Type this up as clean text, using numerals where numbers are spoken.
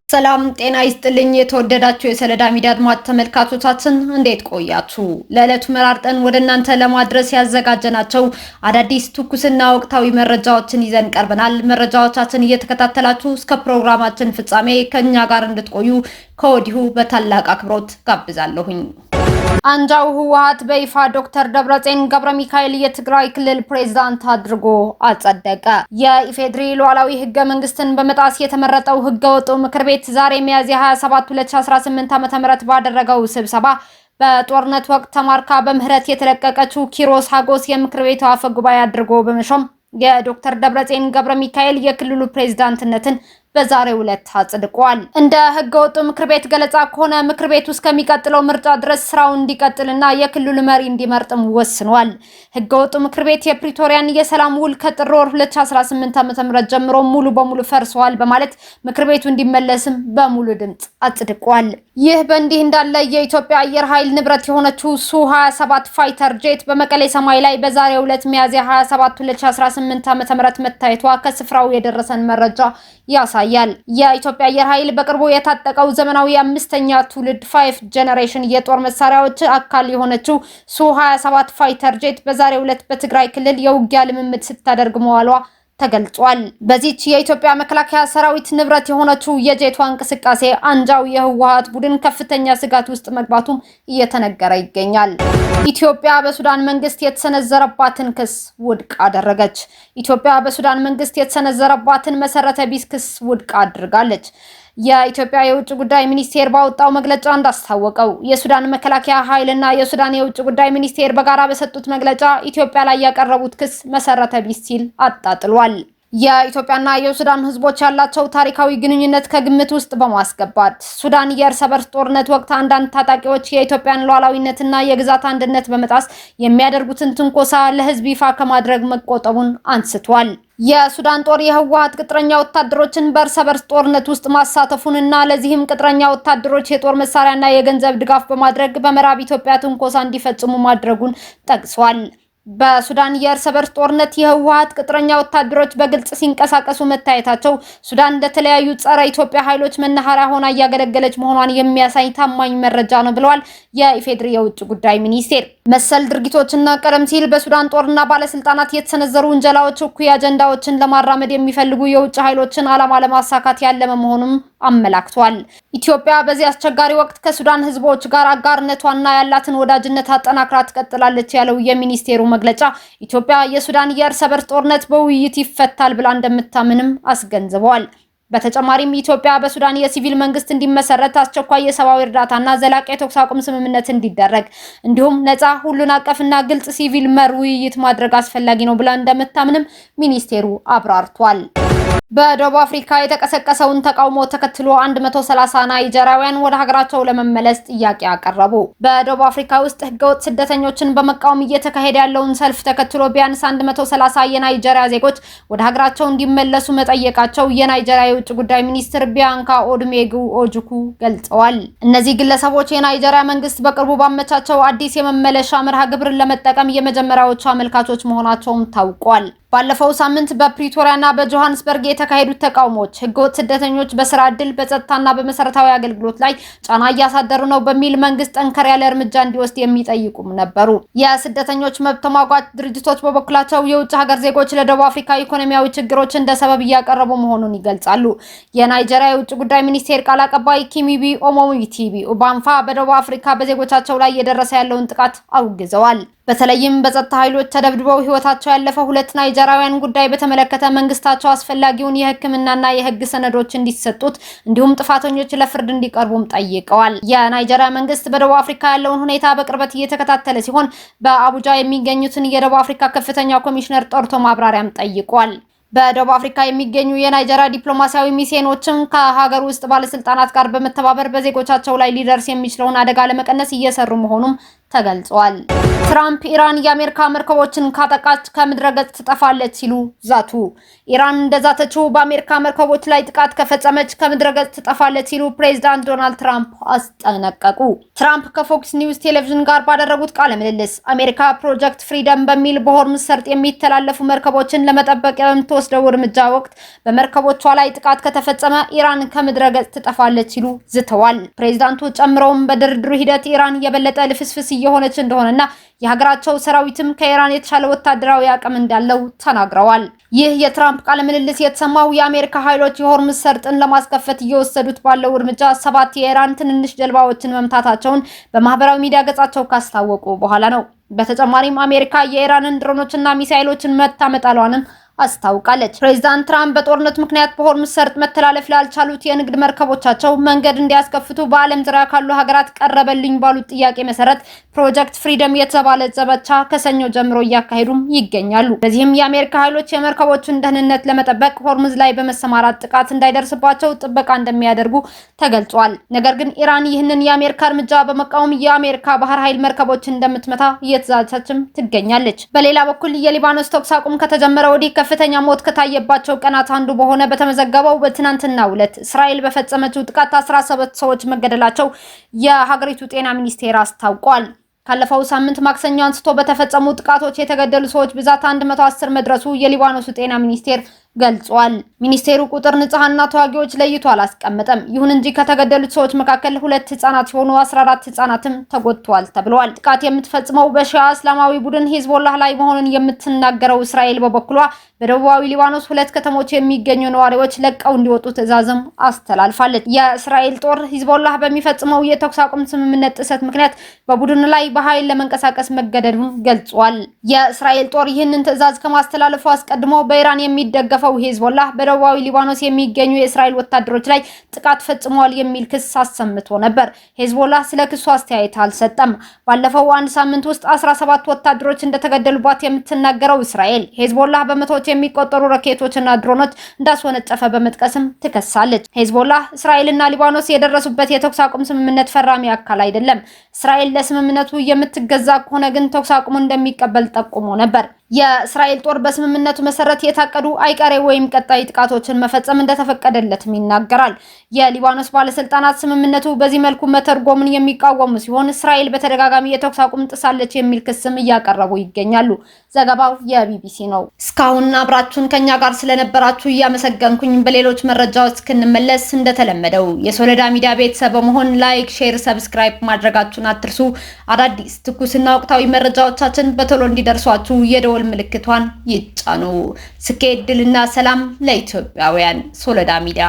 ሰላም ጤና ይስጥልኝ። የተወደዳችሁ የሰለዳ ሚዲያ አድማጭ ተመልካቾቻችን እንዴት ቆያችሁ? ለዕለቱ መራርጠን ወደ እናንተ ለማድረስ ያዘጋጀናቸው አዳዲስ ትኩስና ወቅታዊ መረጃዎችን ይዘን ቀርበናል። መረጃዎቻችን እየተከታተላችሁ እስከ ፕሮግራማችን ፍጻሜ ከኛ ጋር እንድትቆዩ ከወዲሁ በታላቅ አክብሮት ጋብዛለሁኝ። አንጃው ህወሓት በይፋ ዶክተር ደብረጽዮን ገብረሚካኤል የትግራይ ክልል ፕሬዝዳንት አድርጎ አጸደቀ። የኢፌድሪ ሉዓላዊ ህገ መንግስትን በመጣስ የተመረጠው ህገወጡ ምክር ቤት ዛሬ ሚያዝያ 27 2018 ዓ.ም ባደረገው ስብሰባ በጦርነት ወቅት ተማርካ በምህረት የተለቀቀችው ኪሮስ ሀጎስ የምክር ቤቱ አፈ ጉባኤ አድርጎ በመሾም የዶክተር ደብረጽዮን ገብረሚካኤል የክልሉ ፕሬዝዳንትነትን በዛሬው ዕለት አጽድቋል። እንደ ህገወጡ ምክር ቤት ገለጻ ከሆነ ምክር ቤቱ እስከሚቀጥለው ምርጫ ድረስ ስራውን እንዲቀጥልና የክልሉ መሪ እንዲመርጥም ወስኗል። ህገወጡ ምክር ቤት የፕሪቶሪያን የሰላም ውል ከጥር ወር 2018 ዓ.ም ጀምሮ ሙሉ በሙሉ ፈርሷል በማለት ምክር ቤቱ እንዲመለስም በሙሉ ድምጽ አጽድቋል። ይህ በእንዲህ እንዳለ የኢትዮጵያ አየር ኃይል ንብረት የሆነችው ሱ-27 ፋይተር ጄት በመቀሌ ሰማይ ላይ በዛሬው ዕለት ሚያዝያ 27 2018 ዓ.ም መታየቷ ከስፍራው የደረሰን መረጃ ያሳያል። የኢትዮጵያ አየር ኃይል በቅርቡ የታጠቀው ዘመናዊ አምስተኛ ትውልድ 5 ጄኔሬሽን የጦር መሳሪያዎች አካል የሆነችው ሱ-27 ፋይተር ጄት በዛሬው ዕለት በትግራይ ክልል የውጊያ ልምምድ ስታደርግ መዋሏ ተገልጿል። በዚህች የኢትዮጵያ መከላከያ ሰራዊት ንብረት የሆነችው የጄቷ እንቅስቃሴ አንጃው የህወሓት ቡድን ከፍተኛ ስጋት ውስጥ መግባቱም እየተነገረ ይገኛል። ኢትዮጵያ በሱዳን መንግስት የተሰነዘረባትን ክስ ውድቅ አደረገች። ኢትዮጵያ በሱዳን መንግስት የተሰነዘረባትን መሰረተ ቢስ ክስ ውድቅ አድርጋለች። የኢትዮጵያ የውጭ ጉዳይ ሚኒስቴር ባወጣው መግለጫ እንዳስታወቀው የሱዳን መከላከያ ኃይልና የሱዳን የውጭ ጉዳይ ሚኒስቴር በጋራ በሰጡት መግለጫ ኢትዮጵያ ላይ ያቀረቡት ክስ መሰረተ ቢስ ሲል አጣጥሏል። የኢትዮጵያና የሱዳን ህዝቦች ያላቸው ታሪካዊ ግንኙነት ከግምት ውስጥ በማስገባት ሱዳን የእርስ በርስ ጦርነት ወቅት አንዳንድ ታጣቂዎች የኢትዮጵያን ሉዓላዊነትና የግዛት አንድነት በመጣስ የሚያደርጉትን ትንኮሳ ለህዝብ ይፋ ከማድረግ መቆጠቡን አንስቷል። የሱዳን ጦር የህወሓት ቅጥረኛ ወታደሮችን በእርስ በርስ ጦርነት ውስጥ ማሳተፉንና ለዚህም ቅጥረኛ ወታደሮች የጦር መሳሪያና የገንዘብ ድጋፍ በማድረግ በምዕራብ ኢትዮጵያ ትንኮሳ እንዲፈጽሙ ማድረጉን ጠቅሷል። በሱዳን የእርስ በርስ ጦርነት የህወሓት ቅጥረኛ ወታደሮች በግልጽ ሲንቀሳቀሱ መታየታቸው ሱዳን ለተለያዩ ጸረ ኢትዮጵያ ኃይሎች መናኸሪያ ሆና እያገለገለች መሆኗን የሚያሳይ ታማኝ መረጃ ነው ብለዋል የኢፌድሪ የውጭ ጉዳይ ሚኒስቴር። መሰል ድርጊቶችና ቀደም ሲል በሱዳን ጦርና ባለስልጣናት የተሰነዘሩ ውንጀላዎች እኩይ አጀንዳዎችን ለማራመድ የሚፈልጉ የውጭ ኃይሎችን ዓላማ ለማሳካት ያለመ መሆኑም አመላክቷል። ኢትዮጵያ በዚህ አስቸጋሪ ወቅት ከሱዳን ህዝቦች ጋር አጋርነቷና ያላትን ወዳጅነት አጠናክራ ትቀጥላለች ያለው የሚኒስቴሩ መግለጫ ኢትዮጵያ የሱዳን የእርስ በርስ ጦርነት በውይይት ይፈታል ብላ እንደምታምንም አስገንዝበዋል። በተጨማሪም ኢትዮጵያ በሱዳን የሲቪል መንግስት እንዲመሰረት አስቸኳይ የሰብአዊ እርዳታና ዘላቂ የተኩስ አቁም ስምምነት እንዲደረግ እንዲሁም ነፃ ሁሉን አቀፍና ግልጽ ሲቪል መር ውይይት ማድረግ አስፈላጊ ነው ብላ እንደምታምንም ሚኒስቴሩ አብራርቷል። በደቡብ አፍሪካ የተቀሰቀሰውን ተቃውሞ ተከትሎ 130 ናይጄሪያውያን ወደ ሀገራቸው ለመመለስ ጥያቄ አቀረቡ። በደቡብ አፍሪካ ውስጥ ህገወጥ ስደተኞችን በመቃወም እየተካሄደ ያለውን ሰልፍ ተከትሎ ቢያንስ 130 የናይጄሪያ ዜጎች ወደ ሀገራቸው እንዲመለሱ መጠየቃቸው የናይጄሪያ የውጭ ጉዳይ ሚኒስትር ቢያንካ ኦዱሜጉ ኦጁኩ ገልጸዋል። እነዚህ ግለሰቦች የናይጄሪያ መንግስት በቅርቡ ባመቻቸው አዲስ የመመለሻ መርሃ ግብርን ለመጠቀም የመጀመሪያዎቹ አመልካቾች መሆናቸውም ታውቋል። ባለፈው ሳምንት በፕሪቶሪያና በጆሃንስበርግ የተካሄዱት ተቃውሞዎች ህገወጥ ስደተኞች በስራ ዕድል፣ በጸጥታና በመሰረታዊ አገልግሎት ላይ ጫና እያሳደሩ ነው በሚል መንግስት ጠንከር ያለ እርምጃ እንዲወስድ የሚጠይቁም ነበሩ። የስደተኞች መብት ተሟጋች ድርጅቶች በበኩላቸው የውጭ ሀገር ዜጎች ለደቡብ አፍሪካ ኢኮኖሚያዊ ችግሮች እንደ ሰበብ እያቀረቡ መሆኑን ይገልጻሉ። የናይጄሪያ የውጭ ጉዳይ ሚኒስቴር ቃል አቀባይ ኪሚቢ ኦሞዊቲቢ ኡባንፋ በደቡብ አፍሪካ በዜጎቻቸው ላይ እየደረሰ ያለውን ጥቃት አውግዘዋል። በተለይም በጸጥታ ኃይሎች ተደብድበው ህይወታቸው ያለፈው 2 ናይጄሪያውያን ጉዳይ በተመለከተ መንግስታቸው አስፈላጊውን የሕክምናና የህግ ሰነዶች እንዲሰጡት እንዲሁም ጥፋተኞች ለፍርድ እንዲቀርቡም ጠይቀዋል። የናይጄሪያ መንግስት በደቡብ አፍሪካ ያለውን ሁኔታ በቅርበት እየተከታተለ ሲሆን በአቡጃ የሚገኙትን የደቡብ አፍሪካ ከፍተኛ ኮሚሽነር ጠርቶ ማብራሪያም ጠይቋል። በደቡብ አፍሪካ የሚገኙ የናይጄሪያ ዲፕሎማሲያዊ ሚስዮኖችም ከሀገር ውስጥ ባለስልጣናት ጋር በመተባበር በዜጎቻቸው ላይ ሊደርስ የሚችለውን አደጋ ለመቀነስ እየሰሩ መሆኑም ተገልጿል። ትራምፕ ኢራን የአሜሪካ መርከቦችን ካጠቃች ከምድረ ገጽ ትጠፋለች ሲሉ ዛቱ። ኢራን እንደዛተችው በአሜሪካ መርከቦች ላይ ጥቃት ከፈጸመች ከምድረ ገጽ ትጠፋለች ሲሉ ፕሬዝዳንት ዶናልድ ትራምፕ አስጠነቀቁ። ትራምፕ ከፎክስ ኒውስ ቴሌቪዥን ጋር ባደረጉት ቃለ ምልልስ አሜሪካ ፕሮጀክት ፍሪደም በሚል በሆርሙዝ ሰርጥ የሚተላለፉ መርከቦችን ለመጠበቅ በምትወስደው እርምጃ ወቅት በመርከቦቿ ላይ ጥቃት ከተፈጸመ ኢራን ከምድረ ገጽ ትጠፋለች ሲሉ ዝተዋል። ፕሬዝዳንቱ ጨምረውም በድርድሩ ሂደት ኢራን የበለጠ ልፍስፍስ እየሆነች እንደሆነና የሀገራቸው ሰራዊትም ከኢራን የተሻለ ወታደራዊ አቅም እንዳለው ተናግረዋል። ይህ የትራምፕ ቃለ ምልልስ የተሰማው የአሜሪካ ኃይሎች የሆርሙዝ ሰርጥን ለማስከፈት እየወሰዱት ባለው እርምጃ 7 የኢራን ትንንሽ ጀልባዎችን መምታታቸውን በማህበራዊ ሚዲያ ገጻቸው ካስታወቁ በኋላ ነው። በተጨማሪም አሜሪካ የኢራንን ድሮኖችና ሚሳኤሎችን መታ መጣሏንም አስታውቃለች። ፕሬዝዳንት ትራምፕ በጦርነት ምክንያት በሆርሙዝ ሰርጥ መተላለፍ ላልቻሉት የንግድ መርከቦቻቸው መንገድ እንዲያስከፍቱ በዓለም ዙሪያ ካሉ ሀገራት ቀረበልኝ ባሉት ጥያቄ መሰረት ፕሮጀክት ፍሪደም የተባለ ዘመቻ ከሰኞ ጀምሮ እያካሄዱም ይገኛሉ። በዚህም የአሜሪካ ኃይሎች የመርከቦቹን ደህንነት ለመጠበቅ ሆርሙዝ ላይ በመሰማራት ጥቃት እንዳይደርስባቸው ጥበቃ እንደሚያደርጉ ተገልጿል። ነገር ግን ኢራን ይህንን የአሜሪካ እርምጃ በመቃወም የአሜሪካ ባህር ኃይል መርከቦችን እንደምትመታ እየተዛተችም ትገኛለች። በሌላ በኩል የሊባኖስ ተኩስ አቁም ከተጀመረ ወዲህ ከፍተኛ ሞት ከታየባቸው ቀናት አንዱ በሆነ በተመዘገበው በትናንትናው ዕለት እስራኤል በፈጸመችው ጥቃት 17 ሰዎች መገደላቸው የሀገሪቱ ጤና ሚኒስቴር አስታውቋል። ካለፈው ሳምንት ማክሰኞ አንስቶ በተፈጸሙ ጥቃቶች የተገደሉ ሰዎች ብዛት 110 መድረሱ የሊባኖሱ ጤና ሚኒስቴር ገልጿል። ሚኒስቴሩ ቁጥር ንጹሃንና ተዋጊዎች ለይቶ አላስቀመጠም። ይሁን እንጂ ከተገደሉት ሰዎች መካከል 2 ህጻናት ሲሆኑ 14 ህጻናትም ተጎድተዋል ተብሏል። ጥቃት የምትፈጽመው በሺዓ እስላማዊ ቡድን ሂዝቦላህ ላይ መሆኑን የምትናገረው እስራኤል በበኩሏ በደቡባዊ ሊባኖስ 2 ከተሞች የሚገኙ ነዋሪዎች ለቀው እንዲወጡ ትዕዛዝም አስተላልፋለች። የእስራኤል ጦር ሂዝቦላህ በሚፈጽመው የተኩስ አቁም ስምምነት ጥሰት ምክንያት በቡድኑ ላይ በኃይል ለመንቀሳቀስ መገደዱን ገልጿል። የእስራኤል ጦር ይህንን ትዕዛዝ ከማስተላለፉ አስቀድሞ በኢራን የሚደገፈው ሂዝቦላህ በደቡባዊ ሊባኖስ የሚገኙ የእስራኤል ወታደሮች ላይ ጥቃት ፈጽሟል የሚል ክስ አሰምቶ ነበር። ሂዝቦላህ ስለ ክሱ አስተያየት አልሰጠም። ባለፈው አንድ ሳምንት ውስጥ 17 ወታደሮች እንደተገደሉባት የምትናገረው እስራኤል ሂዝቦላህ በመቶዎች የሚቆጠሩ ራኬቶችና ድሮኖች እንዳስወነጨፈ በመጥቀስም ትከሳለች። ሂዝቦላህ እስራኤልና ሊባኖስ የደረሱበት የተኩስ አቁም ስምምነት ፈራሚ አካል አይደለም። እስራኤል ለስምምነቱ የምትገዛ ከሆነ ግን ተኩስ አቁሙን እንደሚቀበል ጠቁሞ ነበር። የእስራኤል ጦር በስምምነቱ መሰረት የታቀዱ አይቀሬ ወይም ቀጣይ ጥቃቶችን መፈጸም እንደተፈቀደለትም ይናገራል። የሊባኖስ ባለስልጣናት ስምምነቱ በዚህ መልኩ መተርጎምን የሚቃወሙ ሲሆን እስራኤል በተደጋጋሚ የተኩስ አቁም ጥሳለች የሚል ክስም እያቀረቡ ይገኛሉ። ዘገባው የቢቢሲ ነው። እስካሁን አብራችሁን ከኛ ጋር ስለነበራችሁ እያመሰገንኩኝ በሌሎች መረጃዎች እስክንመለስ እንደተለመደው የሶለዳ ሚዲያ ቤተሰብ በመሆን ላይክ፣ ሼር፣ ሰብስክራይብ ማድረጋችሁን አትርሱ። አዳዲስ ትኩስና ወቅታዊ መረጃዎቻችን በቶሎ እንዲደርሷችሁ የደወል ምልክቷን ይጫኑ። ስኬት፣ ድልና ሰላም ለኢትዮጵያውያን። ሶለዳ ሚዲያ